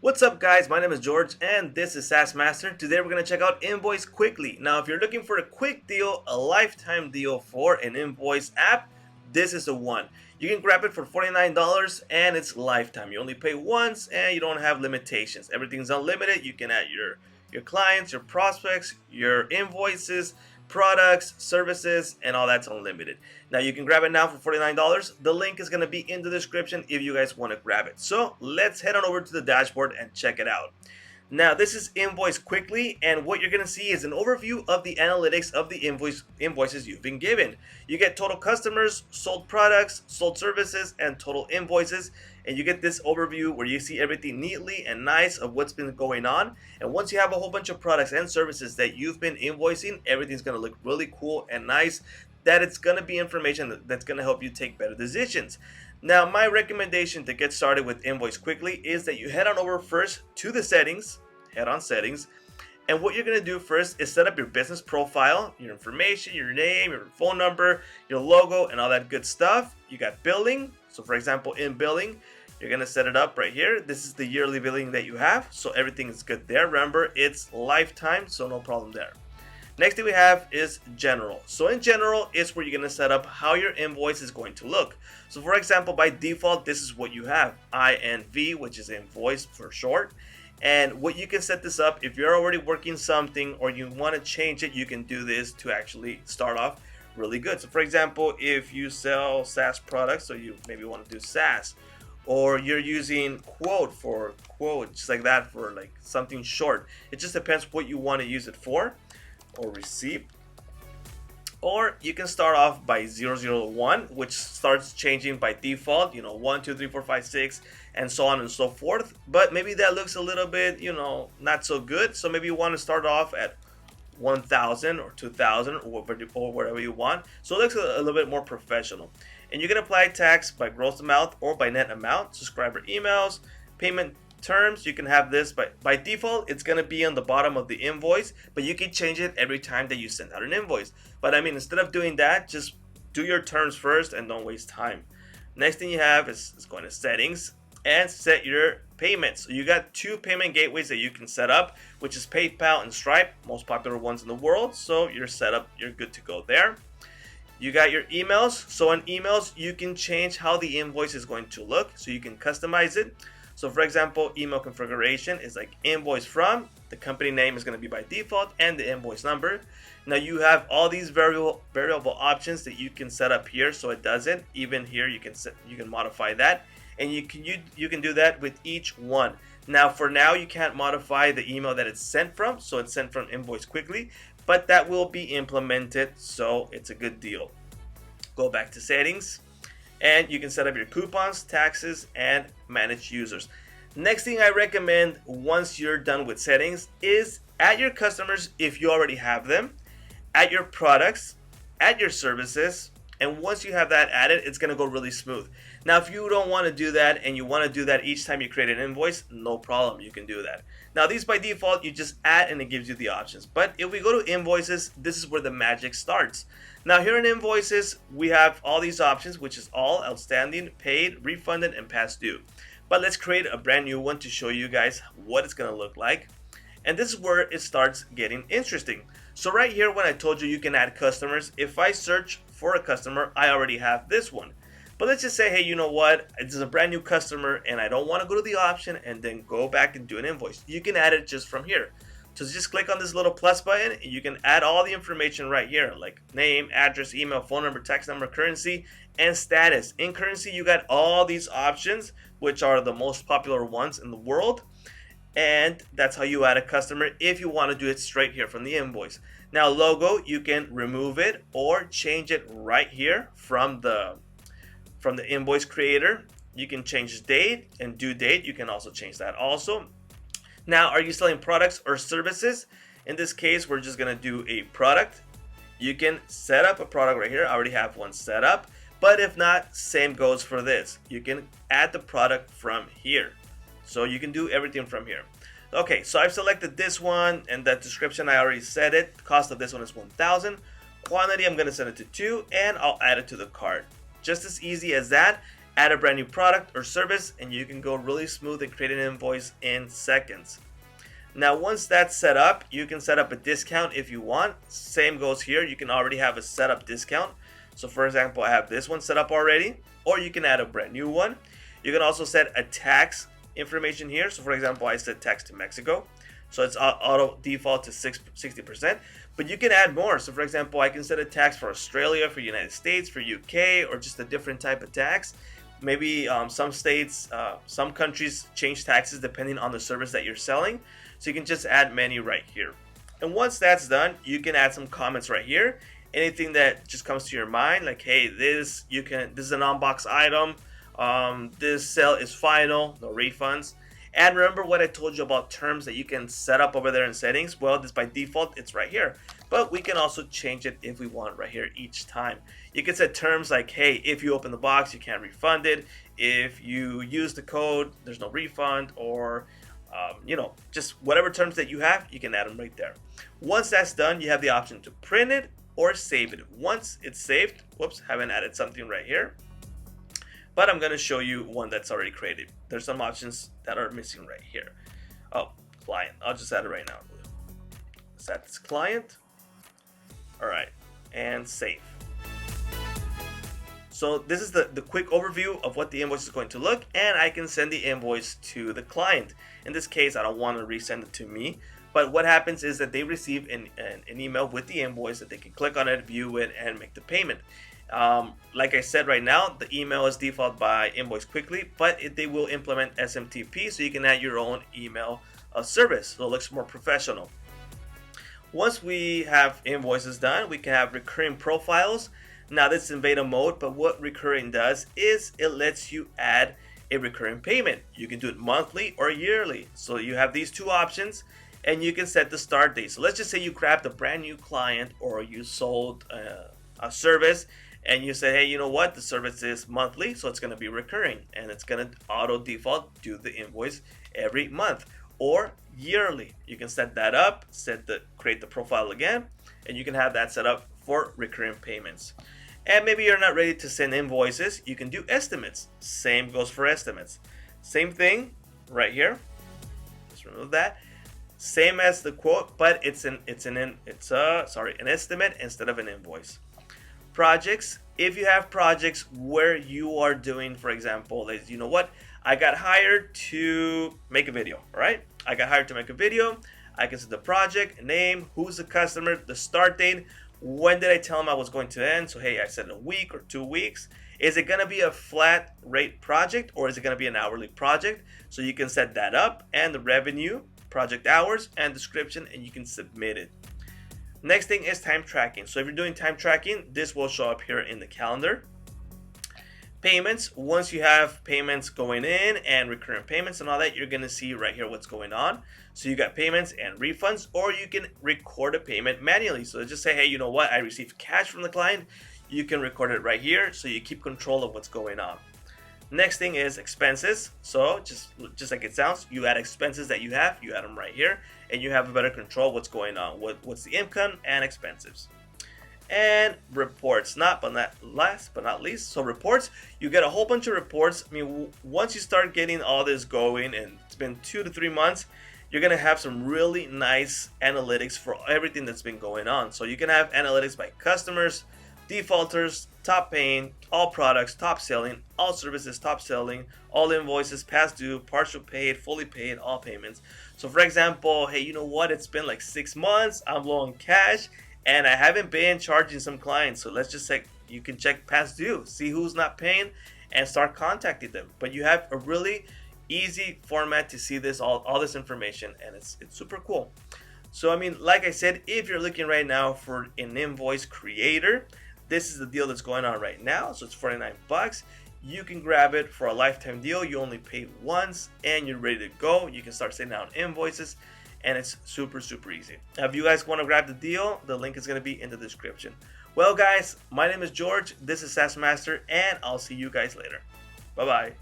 What's up guys, my name is George and this is SaaS Master. Today we're going to check out Invoice quickly. Now if you're looking for a quick deal, a lifetime deal for an Invoice app, this is the one. You can grab it for $49 and it's lifetime. You only pay once and you don't have limitations. Everything's unlimited. You can add your clients, your prospects, your invoices, products, services, and all that's unlimited. Now you can grab it now for $49. The link is going to be in the description if you guys want to grab it. So let's head on over to the dashboard and check it out. Now this is Invoice quickly, and what you're going to see is an overview of the analytics of the invoices you've been given. You get total customers, sold products, sold services, and total invoices, and you get this overview where you see everything neatly and nice of what's been going on. And once you have a whole bunch of products and services that you've been invoicing, everything's going to look really cool and nice. That it's going to be information that's going to help you take better decisions. Now, my recommendation to get started with Invoice quickly is that you head on over first to the settings, head on settings, and what you're going to do first is set up your business profile, your information, your name, your phone number, your logo, and all that good stuff. You got billing. So for example, in billing, you're going to set it up right here. This is the yearly billing that you have. So everything is good there. Remember, it's lifetime, so no problem there. Next thing we have is general. So in general is where you're going to set up how your invoice is going to look. So for example, by default, this is what you have, INV, which is invoice for short. And what you can set this up, if you're already working something or you want to change it, you can do this to actually start off really good. So for example, if you sell SaaS products, so you maybe want to do SaaS, or you're using quote, just like that for like something short. It just depends what you want to use it for. Or receipt, or you can start off by 001, which starts changing by default, 1 2 3 4 5 6 and so on and so forth. But maybe that looks a little bit not so good, so maybe you want to start off at 1000 or 2000 or whatever you want, so it looks a little bit more professional. And you can apply tax by gross amount or by net amount, subscriber emails, payment terms. You can have this by default, it's going to be on the bottom of the invoice, but you can change it every time that you send out an invoice. But I mean, instead of doing that, just do your terms first and don't waste time. Next thing you have is going to settings and set your payments. So you got two payment gateways that you can set up, which is PayPal and Stripe, most popular ones in the world. So you're set up, you're good to go there. You got your emails. So on emails, you can change how the invoice is going to look, so you can customize it. So for example, email configuration is like invoice from, the company name is going to be by default, and the invoice number. Now you have all these variable options that you can set up here, so it does it. Even here you can modify that, and you can do that with each one. Now for now you can't modify the email that it's sent from, so it's sent from Invoice quickly, but that will be implemented, so it's a good deal. Go back to settings, and you can set up your coupons, taxes, and manage users. Next thing I recommend once you're done with settings is add your customers if you already have them, add your products, add your services, and once you have that added, it's going to go really smooth. Now, if you don't want to do that and you want to do that each time you create an invoice, no problem, you can do that. Now, these by default, you just add and it gives you the options. But if we go to invoices, this is where the magic starts. Now, here in invoices, we have all these options, which is all, outstanding, paid, refunded, and past due. But let's create a brand new one to show you guys what it's going to look like. And this is where it starts getting interesting. So right here, when I told you can add customers, if I search for a customer, I already have this one. But let's just say, hey, you know what? This is a brand new customer and I don't want to go to the option and then go back and do an invoice. You can add it just from here. So just click on this little plus button and you can add all the information right here, like name, address, email, phone number, tax number, currency, and status. In currency, you got all these options, which are the most popular ones in the world. And that's how you add a customer if you want to do it straight here from the invoice. Now logo, you can remove it or change it right here from the invoice creator. You can change date and due date. You can also change that also. Now, are you selling products or services? In this case, we're just going to do a product. You can set up a product right here. I already have one set up. But if not, same goes for this. You can add the product from here. So you can do everything from here. Okay, so I've selected this one, and that description I already said it. The cost of this one is 1,000. Quantity, I'm going to set it to 2, and I'll add it to the cart. Just as easy as that. add a brand new product or service, and you can go really smooth and create an invoice in seconds. Now, once that's set up, you can set up a discount if you want. Same goes here. You can already have a setup discount. So for example, I have this one set up already, or you can add a brand new one. You can also set a tax information here. So for example, I set tax to Mexico. So it's auto default to 60%, but you can add more. So for example, I can set a tax for Australia, for United States, for UK, or just a different type of tax. Maybe some states, some countries change taxes depending on the service that you're selling. So you can just add menu right here. And once that's done, you can add some comments right here. Anything that just comes to your mind, like, hey, this is an on-box item. This sale is final, no refunds. And remember what I told you about terms that you can set up over there in settings? Well, this by default, it's right here. But we can also change it if we want right here each time. You can set terms like, hey, if you open the box, you can't refund it. If you use the code, there's no refund, or just whatever terms that you have, you can add them right there. Once that's done, you have the option to print it or save it. Once it's saved, whoops, haven't added something right here, but I'm going to show you one that's already created. There's some options that are missing right here. Oh, client. I'll just add it right now. Set this client. All right, and save. So this is the quick overview of what the invoice is going to look, and I can send the invoice to the client. In this case, I don't want to resend it to me, but what happens is that they receive an email with the invoice that they can click on it, view it, and make the payment. Like I said, right now, the email is default by Invoice Quickly, but they will implement SMTP, so you can add your own email service, so it looks more professional. Once we have invoices done, we can have recurring profiles. Now this is in beta mode, but what recurring does is it lets you add a recurring payment. You can do it monthly or yearly. So you have these two options, and you can set the start date. So let's just say you grabbed a brand new client, or you sold a service, and you say, hey, you know what? The service is monthly, so it's going to be recurring, and it's going to auto default do the invoice every month, or yearly. You can set that up, create the profile again, and you can have that set up for recurring payments. And maybe you're not ready to send invoices, you can do estimates. Same goes for estimates. Same thing right here. Just remove that. Same as the quote, but it's an estimate instead of an invoice. Projects. If you have projects where you are doing, for example, you know what? I got hired to make a video, right? I got hired to make a video. I can set the project, name, who's the customer, the start date, when did I tell them I was going to end? So hey, I said a week or 2 weeks. Is it going to be a flat rate project, or is it going to be an hourly project? So you can set that up, and the revenue, project hours, and description, and you can submit it. Next thing is time tracking. So if you're doing time tracking, this will show up here in the calendar. Payments, once you have payments going in and recurring payments and all that, you're going to see right here what's going on. So you got payments and refunds, or you can record a payment manually. So just say, hey, you know what? I received cash from the client. You can record it right here, so you keep control of what's going on. Next thing is expenses. So just like it sounds, you add expenses that you add them right here, and you have a better control of what's going on. What's the income and expenses. And reports, last but not least. So reports, you get a whole bunch of reports. I mean, once you start getting all this going, and it's been 2 to 3 months, you're gonna have some really nice analytics for everything that's been going on. So you can have analytics by customers, defaulters, top paying, all products, top selling, all services, top selling, all invoices, past due, partial paid, fully paid, all payments. So for example, hey, you know what? It's been like 6 months. I'm low on cash, and I haven't been charging some clients. So let's just say you can check past due, see who's not paying, and start contacting them. But you have a really easy format to see this all this information, and it's super cool. So I mean, like I said, if you're looking right now for an invoice creator, this is the deal that's going on right now. So it's 49 bucks. You can grab it for a lifetime deal. You only pay once, and you're ready to go. You can start sending out invoices, and it's super easy. Now, if you guys want to grab the deal, the link is going to be in the description. Well guys, my name is George, this is SaaS Master, and I'll see you guys later. Bye bye.